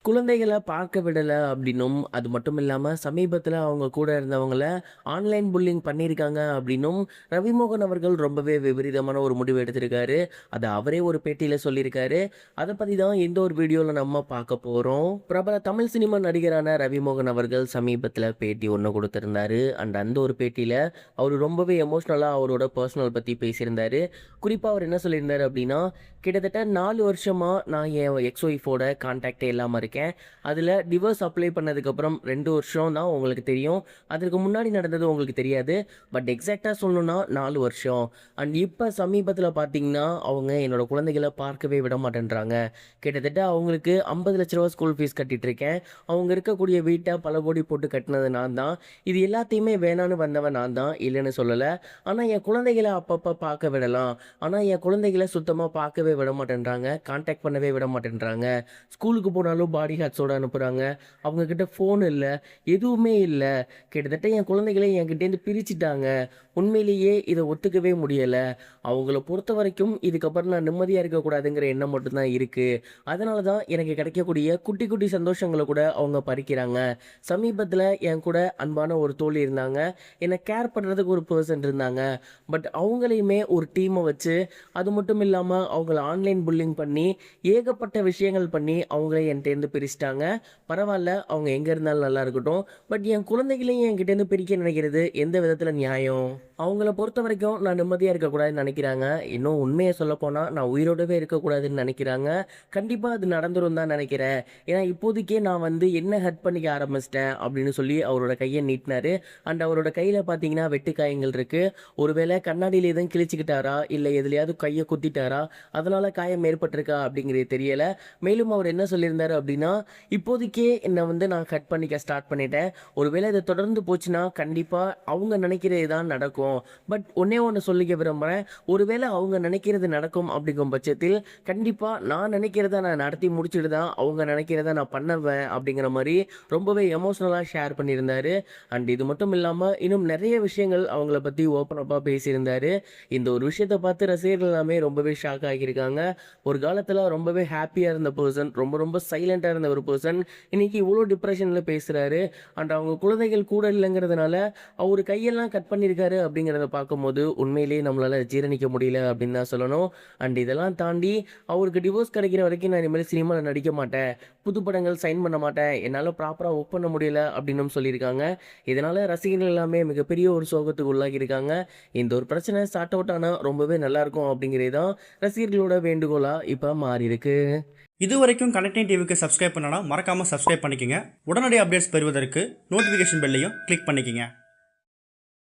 குழந்தைகள பார்க்க விடல அப்படின்னும், அது மட்டும் இல்லாம சமீபத்தில அவங்க கூட இருந்தவங்கள ஆன்லைன் புல்லிங் பண்ணியிருக்காங்க அப்படின்னும், ரவிமோகன் அவர்கள் ரொம்பவே விபரீதமான ஒரு முடிவு எடுத்திருக்காரு. அத அவரே ஒரு பேட்டியில சொல்லியிருக்காரு. அத பத்தி தான் இந்த ஒரு வீடியோல நம்ம பார்க்க போறோம். பிரபல தமிழ் சினிமா நடிகரான ரவிமோகன் அவர்கள் சமீபத்தில பேட்டி ஒண்ணு குடுத்திருந்தாரு. அந்த ஒரு பேட்டியில அவரு ரொம்பவே எமோஷனலா அவரோட பெர்சனல் பத்தி பேசியிருந்தாரு. குறிப்பா அவர் என்ன சொல்லியிருந்தாரு அப்படின்னா, கிட்டத்தட்ட 4 வருஷமா நான் என் எக்ஸ் ஒய்ஃபோட கான்டாக்ட்டே இல்லாம இருக்கேன். அதில டிவோர்ஸ் அப்ளை பண்ணதுக்கப்புறம் 2 வருஷம் தான் உங்களுக்கு தெரியும். அதற்கு முன்னாடி நடந்தது உங்களுக்கு தெரியாது. பட் எக்ஸாக்ட்டா சொல்லணும்னா 4 வருஷம். இப்ப சமீபத்தில பார்த்தீங்கன்னா, அவங்க என்னோட குழந்தைகள பார்க்கவே விட மாட்டேன்றாங்க. கிட்டத்தட்ட அவங்களுக்கு ரூ. 50,00,000 ஸ்கூல் ஃபீஸ் கட்டிட்டு இருக்கேன். அவங்க இருக்கக்கூடிய வீட்ட பல கோடி போட்டு கட்டினது நான் தான். இது எல்லாத்தையுமே வேணான்னு வந்தவன் நான் தான், இல்லன்னு சொல்லல. ஆனா என் குழந்தைகள அப்பப்ப பார்க்க விடலாம். ஆனா என் குழந்தைகள சுத்தமா பார்க்கவே விட மாட்டேன்றாங்க. கான்டாக்ட் பண்ணவே விட மாட்டேன்றாங்க. ஸ்கூலுக்கு போனாலும் பாடி கார்ட்ஸோட அனுப்புறாங்க. அவங்க கிட்ட ஃபோன் இல்ல. எதுவுமே இல்ல. கிட்டத்தட்ட என் குழந்தைகள என்கிட்டேருந்து பிரிச்சுட்டாங்க. உண்மையிலேயே இத ஒத்துக்கவே முடியல. அவங்கள பொறுத்தவரைக்கும் இதுக்கப்புறம் நான் நிம்மதியா இருக்கக்கூடாதுங்கிற எண்ணம் மட்டும் தான் இருக்கு. அதனால தான் எனக்கு கிடைக்கக்கூடிய குட்டி, குட்டி சந்தோஷங்கள கூட அவங்க பறிக்கிறாங்க. சமீபத்தில என் கூட அன்பான ஒரு தோழி இருந்தாங்க. என்ன கேர் பண்றதுக்கு ஒரு பெர்சன் இருந்தாங்க. பட் அவங்களையுமே ஒரு டீம வச்சு, அது மட்டும் இல்லாம அவங்கள ஆன்லைன் புல்லிங் பண்ணி, ஏகப்பட்ட விஷயங்கள் பண்ணி அவங்கள என்ட்டேருந்து பிரிச்சுட்டாங்க. பரவால்ல, அவங்க எங்க இருந்தாலும் நல்லா இருக்கட்டும். பட் என் குழந்தைகளையும் என்கிட்டேருந்து பிரிக்க நினைக்கிறது எந்த விதத்தில நியாயம்? அவங்கள பொறுத்தவரைக்கும் நான் நிம்மதியா இருக்கக்கூடாதுன்னு நெனைக்கிறாங்க. இன்னும் உண்மைய சொல்லப்போனா, நான் உயிரோடவே இருக்கக்கூடாதுன்னு நெனைக்கிறாங்க. கண்டிப்பா அது நடந்துரும் தான் நெனைக்கிறேன். ஏன்னா இப்போதைக்கே நான் வந்து என்ன ஹர்ட் பண்ணிக்க ஆரம்பிச்சுட்டேன் அப்படின்னு சொல்லி அவரோட கைய நீட்டினாரு. அவரோட கையில பார்த்தீங்கன்னா வெட்டு காயங்கள் இருக்கு. ஒருவேளை கண்ணாடியில எதுவும் கிழிச்சுக்கிட்டாரா? இல்ல எதுலயாவது கைய குத்திட்டாரா? அதனால காயம் ஏற்பட்டிருக்கா? அப்படிங்கிறது தெரியல. மேலும் அவர் என்ன சொல்லியிருந்தாரு அப்படின்னா, இப்போதைக்கே என்ன வந்து நான் கட் பண்ணிக்க ஸ்டார்ட் பண்ணிட்டேன். ஒருவேளை இது தொடர்ந்து போச்சுன்னா, கண்டிப்பா அவங்க நினைக்கிறது தான் நடக்கும். பட் ஒண்ணே ஒண்ணு சொல்லிக்க விரும்புறேன். ஒருவேளை அவங்க நினைக்கிறது நடக்கும் அப்படிங்கும் பட்சத்தில், கண்டிப்பா நான் நினைக்கிறத நான் நடத்தி முடிச்சுட்டு தான் அவங்க நினைக்கிறத நான் பண்ணுவேன் அப்படிங்கிற மாரி ரொம்பவே எமோஷனலா ஷேர் பண்ணியிருந்தாரு. இது மட்டும் இல்லாம இன்னும் நெறைய விஷயங்கள் அவங்கள பத்தி ஓப்பன் அப்பா பேசியிருந்தாரு. இந்த ஒரு விஷயத்த பார்த்து ரசிகர்கள் எல்லாமே ரொம்பவே ஷாக் ஆகியிருக்காங்க. ஒரு காலத்துல ரொம்பவே ஹேப்பியா இருந்த பெர்சன், ரொம்ப ரொம்ப சைலன்ட்டா இருந்த ஒரு பெர்சன், இன்னைக்கு இவ்ளோ டிப்ரஷன்ல பேசுறாரு. அவங்க குழந்தைகள் கூட இல்லங்கிறதுனால, அவரு கையெல்லாம் கட் பண்ணியிருக்காரு அப்படிங்கிறத பார்க்கும்போது, உண்மையிலேயே நம்மளால ஜீரணிக்க முடியல அப்படின்னு தான் சொல்லணும். இதெல்லாம் தாண்டி அவருக்கு டிவோர்ஸ் கிடைக்கிற வரைக்கும் நான் இனிமேல் சினிமால நடிக்க மாட்டேன். புது படங்கள் சைன் பண்ண மாட்டேன். என்னால ப்ராப்பரா ஒர்க் பண்ண முடியல அப்படின்னும் சொல்லியிருக்காங்க. இதனால ரசிகர்கள் எல்லாமே மிகப்பெரிய ஒரு சோகத்துக்கு உள்ளாகியிருக்காங்க. இந்த ஒரு பிரச்சனை சார்ட் அவுட் ஆனா ரொம்பவே நல்லாயிருக்கும் அப்படிங்கிறது தான் ரசிகர்களோட வேண்டுகோளா இப்ப மாறியிருக்கு. இதுவரைக்கும் கனெக்டிங் டிவிக்கு சப்ஸ்கிரைப் பண்ணனா மறக்காம சப்ஸ்கிரைப் பண்ணிக்கங்க. உடனடி அப்டேட்ஸ் பெறுவதற்கு நோட்டிஃபிகேஷன் பெல்லையும் கிளிக் பண்ணிக்கங்க.